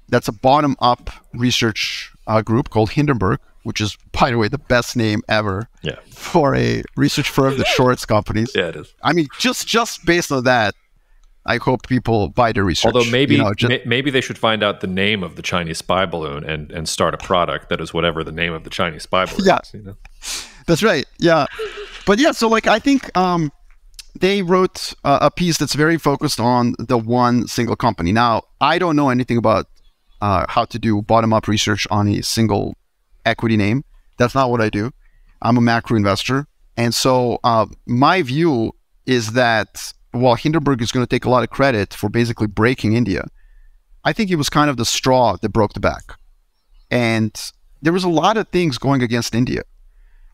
that's a bottom-up research group called Hindenburg, which is, by the way, the best name ever for a research firm that shorts companies. Yeah, it is. I mean, just based on that, I hope people buy the research. Although maybe they should find out the name of the Chinese spy balloon and start a product that is whatever the name of the Chinese spy balloon is. You know? That's right. Yeah. But yeah, so like I think they wrote a piece that's very focused on the one single company. Now, I don't know anything about how to do bottom-up research on a single equity name. That's not what I do. I'm a macro investor. And so my view is that while Hindenburg is going to take a lot of credit for basically breaking India, I think it was kind of the straw that broke the back. And there was a lot of things going against India.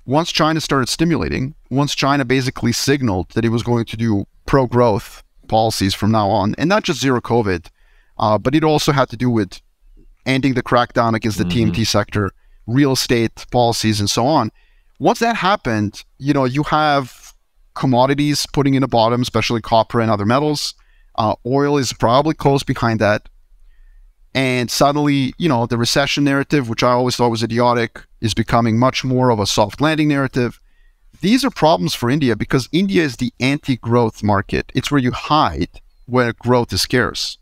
Once China started stimulating, once China basically signaled that it was going to do pro-growth policies from now on, and not just zero COVID, but it also had to do with ending the crackdown against the TMT sector, real estate policies, and so on. Once that happened, you have commodities putting in the bottom, especially copper and other metals. Oil is probably close behind that. And suddenly, the recession narrative, which I always thought was idiotic, is becoming much more of a soft landing narrative. These are problems for India because India is the anti-growth market. It's where you hide where growth is scarce.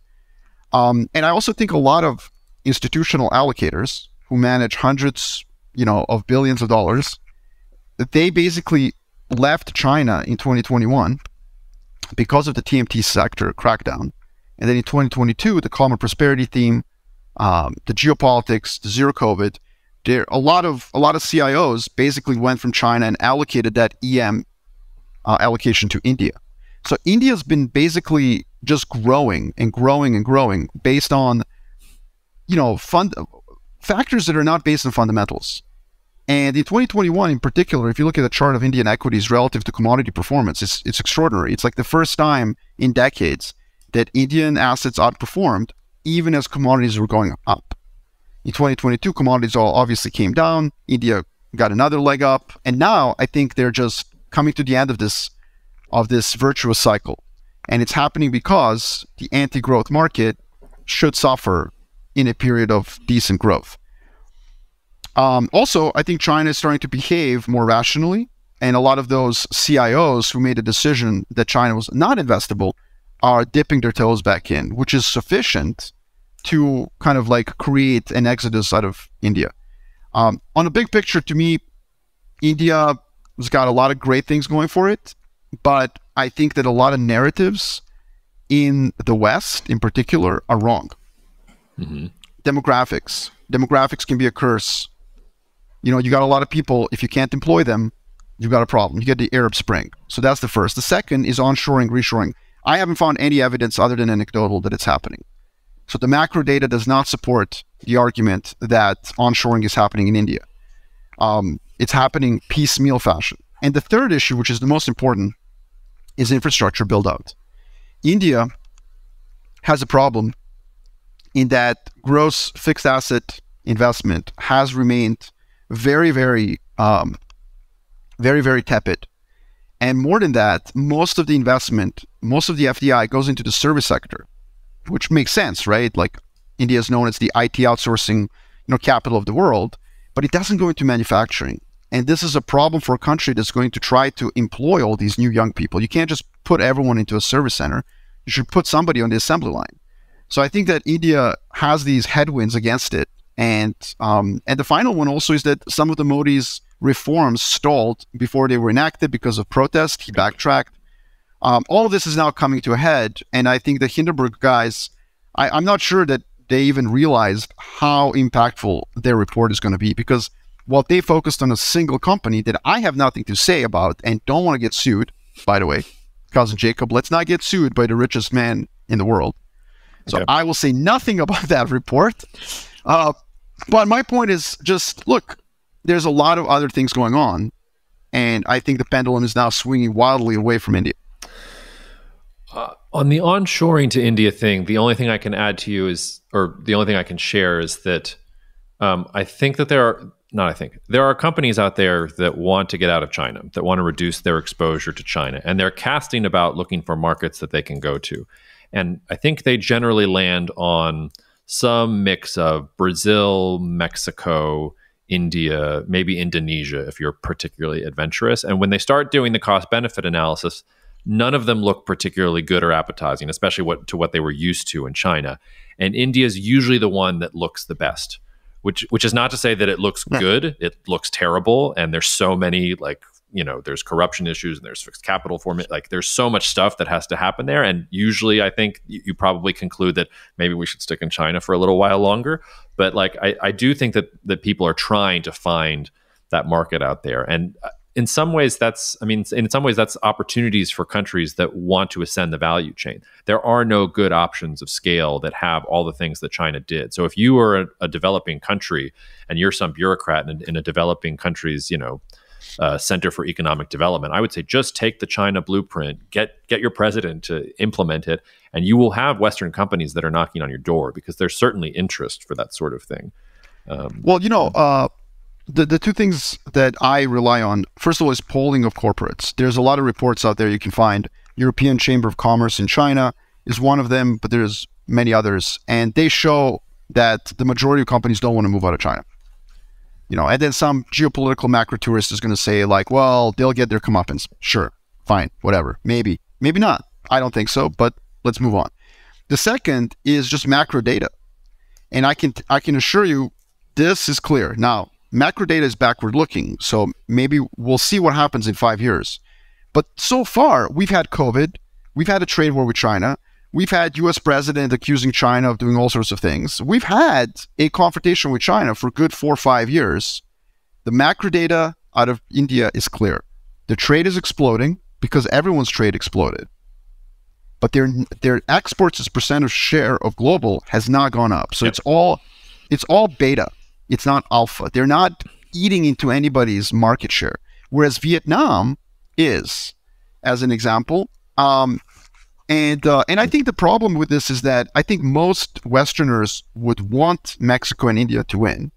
And I also think a lot of institutional allocators who manage hundreds, of billions of dollars, they basically left China in 2021 because of the TMT sector crackdown. And then in 2022, the common prosperity theme, the geopolitics, the zero COVID, there a lot of CIOs basically went from China and allocated that EM allocation to India. So India's been basically just growing and growing and growing based on, factors that are not based on fundamentals. And in 2021 in particular, if you look at the chart of Indian equities relative to commodity performance, it's extraordinary. It's like the first time in decades that Indian assets outperformed even as commodities were going up. In 2022, commodities all obviously came down. India got another leg up. And now I think they're just coming to the end of this virtuous cycle. And it's happening because the anti-growth market should suffer in a period of decent growth. Also, I think China is starting to behave more rationally. And a lot of those CIOs who made a decision that China was not investable are dipping their toes back in, which is sufficient to kind of like create an exodus out of India. On a big picture, to me, India has got a lot of great things going for it, but I think that a lot of narratives in the West, in particular, are wrong. Mm-hmm. Demographics can be a curse. You got a lot of people, if you can't employ them, you've got a problem. You get the Arab Spring. So that's the first. The second is onshoring, reshoring. I haven't found any evidence other than anecdotal that it's happening. So the macro data does not support the argument that onshoring is happening in India. It's happening piecemeal fashion. And the third issue, which is the most important, is infrastructure build-out. India has a problem in that gross fixed asset investment has remained very, very, very, very tepid. And more than that, most of the investment, most of the FDI goes into the service sector, which makes sense, right? Like India is known as the IT outsourcing, capital of the world, but it doesn't go into manufacturing. And this is a problem for a country that's going to try to employ all these new young people. You can't just put everyone into a service center. You should put somebody on the assembly line. So I think that India has these headwinds against it. And the final one also is that some of the Modi's reforms stalled before they were enacted because of protest. He backtracked. All of this is now coming to a head. And I think the Hindenburg guys, I'm not sure that they even realized how impactful their report is going to be, because while they focused on a single company that I have nothing to say about and don't want to get sued, by the way, cousin Jacob, let's not get sued by the richest man in the world. So I will say nothing about that report. But my point is just, look, there's a lot of other things going on. And I think the pendulum is now swinging wildly away from India. On the onshoring to India thing, the only thing I can add to you is, or the only thing I can share is that I think that there are companies out there that want to get out of China, that want to reduce their exposure to China. And they're casting about looking for markets that they can go to. And I think they generally land on some mix of Brazil, Mexico, India, maybe Indonesia, if you're particularly adventurous. And when they start doing the cost-benefit analysis, none of them look particularly good or appetizing, especially what they were used to in China. And India is usually the one that looks the best, which is not to say that it looks good. It looks terrible. And there's so many, there's corruption issues and there's fixed capital formation. Like there's so much stuff that has to happen there. And usually I think you probably conclude that maybe we should stick in China for a little while longer. But I do think that people are trying to find that market out there. And in some ways that's opportunities for countries that want to ascend the value chain. There are no good options of scale that have all the things that China did. So if you are a developing country and you're some bureaucrat in a developing country's, Center for Economic Development, I would say just take the China blueprint, get your president to implement it, and you will have Western companies that are knocking on your door because there's certainly interest for that sort of thing. The two things that I rely on, first of all, is polling of corporates. There's a lot of reports out there you can find. European Chamber of Commerce in China is one of them, but there's many others. And they show that the majority of companies don't want to move out of China. And then some geopolitical macro tourist is going to say well, they'll get their comeuppance. Sure, fine, whatever. Maybe not. I don't think so, but let's move on. The second is just macro data. And I can assure you this is clear. Now, macro data is backward looking, so maybe we'll see what happens in 5 years. But so far, we've had COVID, We've had a trade war with China. We've had U.S. president accusing China of doing all sorts of things. We've had a confrontation with China for a good 4 or 5 years. The macro data out of India is clear. The trade is exploding because everyone's trade exploded. But their exports as percent of share of global has not gone up. So it's all beta. It's not alpha. They're not eating into anybody's market share. Whereas Vietnam is, as an example. And I think the problem with this is that I think most Westerners would want Mexico and India to win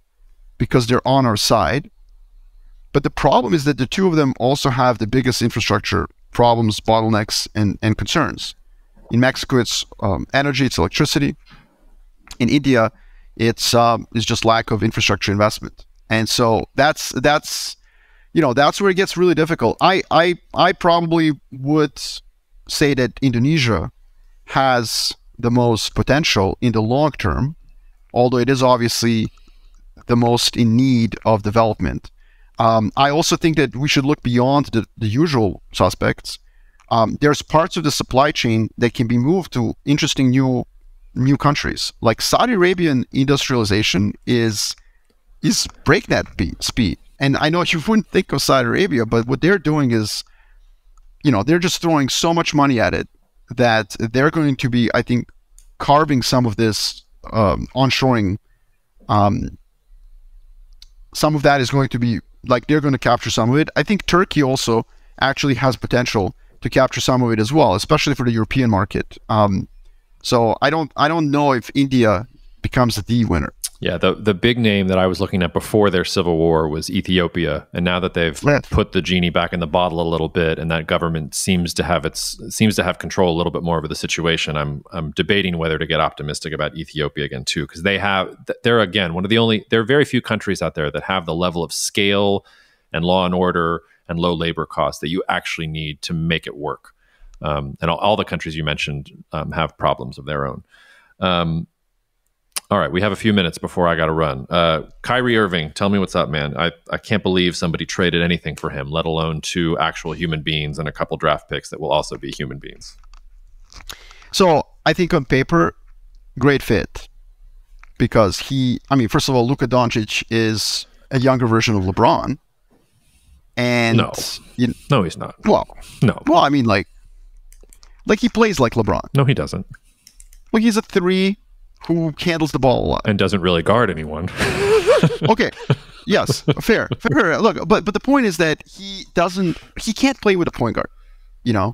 because they're on our side. But the problem is that the two of them also have the biggest infrastructure problems, bottlenecks, and concerns. In Mexico, it's energy, it's electricity. In India, it's just lack of infrastructure investment. And so that's where it gets really difficult. I probably would say that Indonesia has the most potential in the long term, although it is obviously the most in need of development. I also think that we should look beyond the usual suspects. There's parts of the supply chain that can be moved to interesting new countries. Like Saudi Arabian industrialization is breakneck speed. And I know you wouldn't think of Saudi Arabia, but what they're doing is, they're just throwing so much money at it that they're going to be, I think, carving some of this onshoring. Some of that is going to be, like, they're going to capture some of it. I think Turkey also actually has potential to capture some of it as well, especially for the European market. So I don't know if India becomes the winner. Yeah, the big name that I was looking at before their civil war was Ethiopia, and now that they've put the genie back in the bottle a little bit, and that government seems to have control a little bit more over the situation, I'm debating whether to get optimistic about Ethiopia again too, because they're again one of the only, there are very few countries out there that have the level of scale and law and order and low labor costs that you actually need to make it work. And all the countries you mentioned have problems of their own. All right, we have a few minutes before I got to run. Kyrie Irving, tell me what's up, man. I can't believe somebody traded anything for him, let alone 2 actual human beings and a couple draft picks that will also be human beings. So I think on paper, great fit. Because first of all, Luka Doncic is a younger version of LeBron. And no, he's not. Well, no. Well, like he plays like LeBron. No, he doesn't. Well, he's a 3 who handles the ball a lot and doesn't really guard anyone. Okay, yes, fair. Look, but the point is that he can't play with a point guard. Yeah.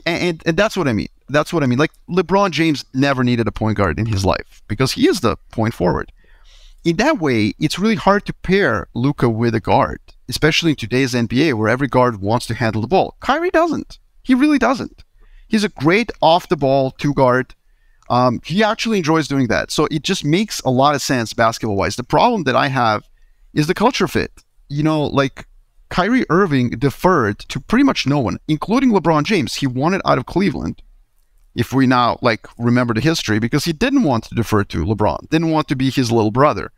And that's what I mean. Like LeBron James never needed a point guard in his life because he is the point forward. In that way, it's really hard to pair Luka with a guard, especially in today's NBA where every guard wants to handle the ball. Kyrie doesn't. He really doesn't. He's a great off-the-ball 2-guard. He actually enjoys doing that. So it just makes a lot of sense basketball-wise. The problem that I have is the culture fit. Like Kyrie Irving deferred to pretty much no one, including LeBron James. He wanted out of Cleveland, if we now remember the history, because he didn't want to defer to LeBron, didn't want to be his little brother.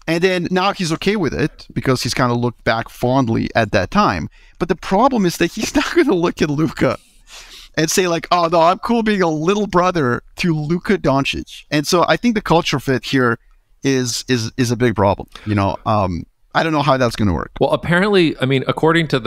And then now he's okay with it because he's kind of looked back fondly at that time. But the problem is that he's not going to look at Luka and say oh no, I'm cool being a little brother to Luka Doncic. And so I think the culture fit here is a big problem. I don't know how that's going to work. Well, apparently, according to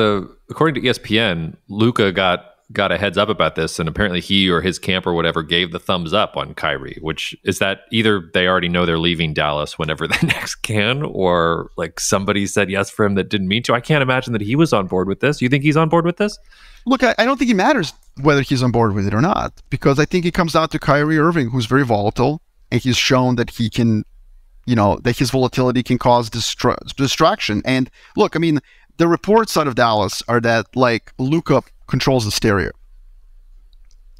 ESPN, Luka got a heads up about this, and apparently he or his camp or whatever gave the thumbs up on Kyrie, which is that either they already know they're leaving Dallas whenever they next can, or somebody said yes for him that didn't mean to. I can't imagine that he was on board with this. You think he's on board with this? Look, I don't think it matters whether he's on board with it or not, because I think it comes down to Kyrie Irving, who's very volatile, and he's shown that he can, that his volatility can cause distraction. And look, the reports out of Dallas are that Luka controls the stereo.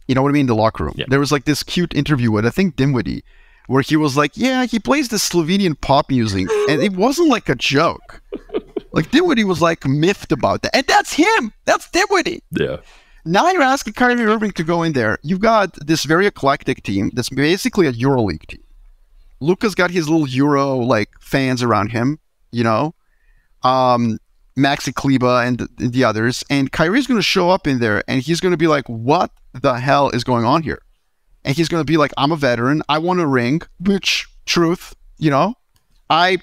You know what I mean? The locker room. Yeah. There was this cute interview with, I think, Dinwiddie, where he was yeah, he plays this Slovenian pop music, and it wasn't a joke. Dinwiddie was miffed about that. And that's him. That's Dinwiddie. Yeah. Now you're asking Kyrie Irving to go in there. You've got this very eclectic team that's basically a EuroLeague team. Luka's got his little Euro fans around him, Maxi Kleber and the others, and Kyrie's going to show up in there, and he's going to be like, what the hell is going on here? And he's going to be like, I'm a veteran. I want a ring, which, truth, I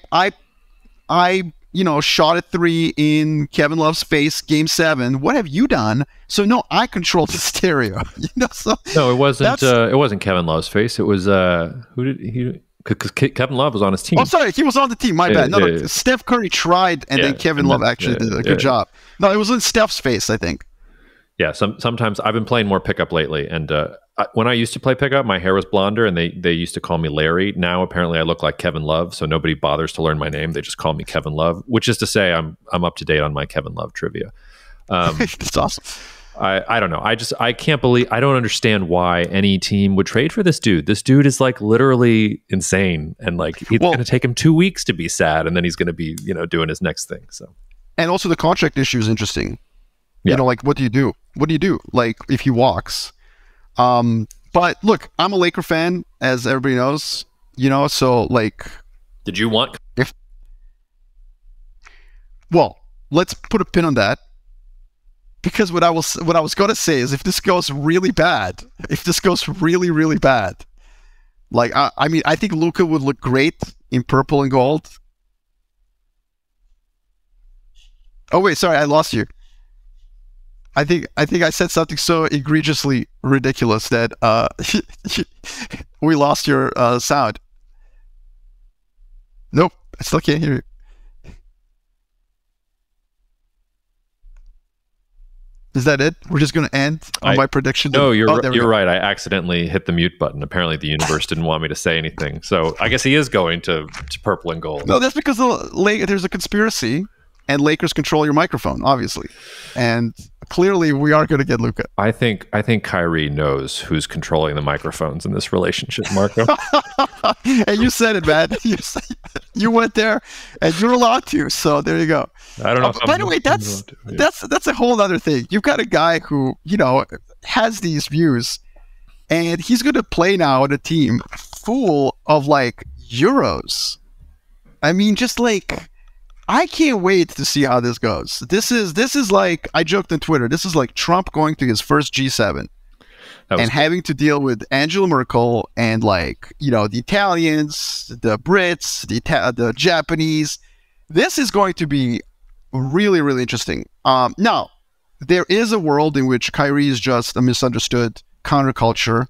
shot a 3 in Kevin Love's face, Game 7. What have you done? So no, I control the stereo. So no, it wasn't. It wasn't Kevin Love's face. It was who did he? Because Kevin Love was on his team. Oh, sorry, he was on the team. My bad. No, Steph Curry tried, and then Kevin Love actually did a good job. No, it was in Steph's face, I think. Yeah, sometimes I've been playing more pickup lately, and when I used to play pickup, my hair was blonder, and they used to call me Larry. Now apparently I look like Kevin Love, so nobody bothers to learn my name. They just call me Kevin Love, which is to say I'm up to date on my Kevin Love trivia. That's awesome. I don't know. I can't believe, I don't understand why any team would trade for this dude. This dude is like literally insane, and like it's going to take him 2 weeks to be sad, and then he's going to be doing his next thing. So, and also the contract issue is interesting. Yeah. Like what do you do? What do you do? Like if he walks? But look, I'm a Laker fan, as everybody knows. So like, did you want? Well, let's put a pin on that. Because what I was going to say is, if this goes really bad, really bad, like I mean, I think Luka would look great in purple and gold. Oh wait, sorry, I lost you. I think I said something so egregiously ridiculous that we lost your sound. Nope, I still can't hear you. Is that it? We're just going to end on my prediction? No, you're right. I accidentally hit the mute button. Apparently, the universe didn't want me to say anything. So I guess he is going to purple and gold. No, that's because there's a conspiracy, and Lakers control your microphone, obviously. And clearly, we are going to get Luka. I think Kyrie knows who's controlling the microphones in this relationship, Marko. And you said it, man. You went there, and you're allowed to. So there you go. I don't know. By the way, that's a whole other thing. You've got a guy who has these views, and he's going to play now on a team full of like Euros. I mean, just like, I can't wait to see how this goes. This is like, I joked on Twitter, this is like Trump going to his first G7 and having to deal with Angela Merkel and like, the Italians, the Brits, the Japanese. This is going to be really, really interesting. Now, there is a world in which Kyrie is just a misunderstood counterculture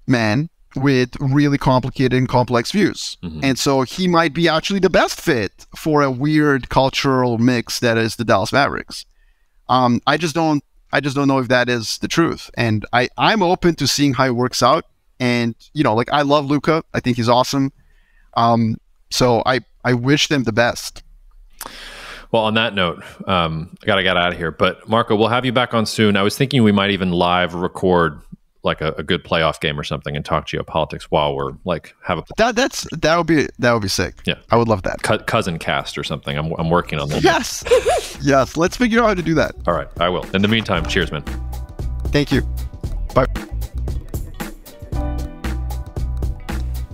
man with really complicated and complex views. Mm-hmm. And so he might be actually the best fit for a weird cultural mix that is the Dallas Mavericks. I just don't know if that is the truth. And I'm open to seeing how it works out. And, like, I love Luka. I think he's awesome. So I wish them the best. Well, on that note, I gotta get out of here. But Marko, we'll have you back on soon. I was thinking we might even live record like a good playoff game or something and talk geopolitics while we're like that would be sick. Yeah, I would love that. Cousin cast or something. I'm working on that. Yes. Let's figure out how to do that. All right, I will. In the meantime, cheers, man. Thank you. Bye.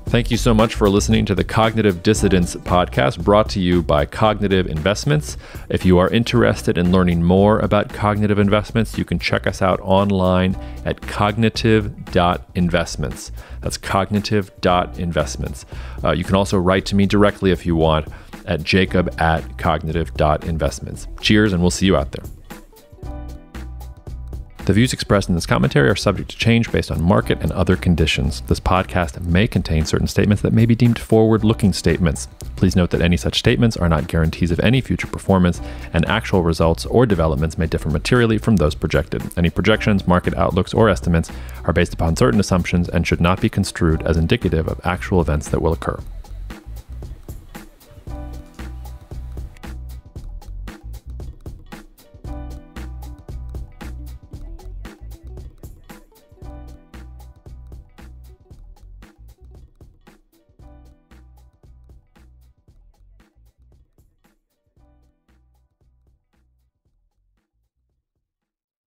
Thank you so much for listening to the Cognitive Dissidence podcast, brought to you by Cognitive Investments. If you are interested in learning more about cognitive investments, you can check us out online at cognitive.investments. That's cognitive.investments. You can also write to me directly if you want at jacob@cognitive.investments. Cheers, and we'll see you out there. The views expressed in this commentary are subject to change based on market and other conditions. This podcast may contain certain statements that may be deemed forward-looking statements. Please note that any such statements are not guarantees of any future performance, and actual results or developments may differ materially from those projected. Any projections, market outlooks, or estimates are based upon certain assumptions and should not be construed as indicative of actual events that will occur.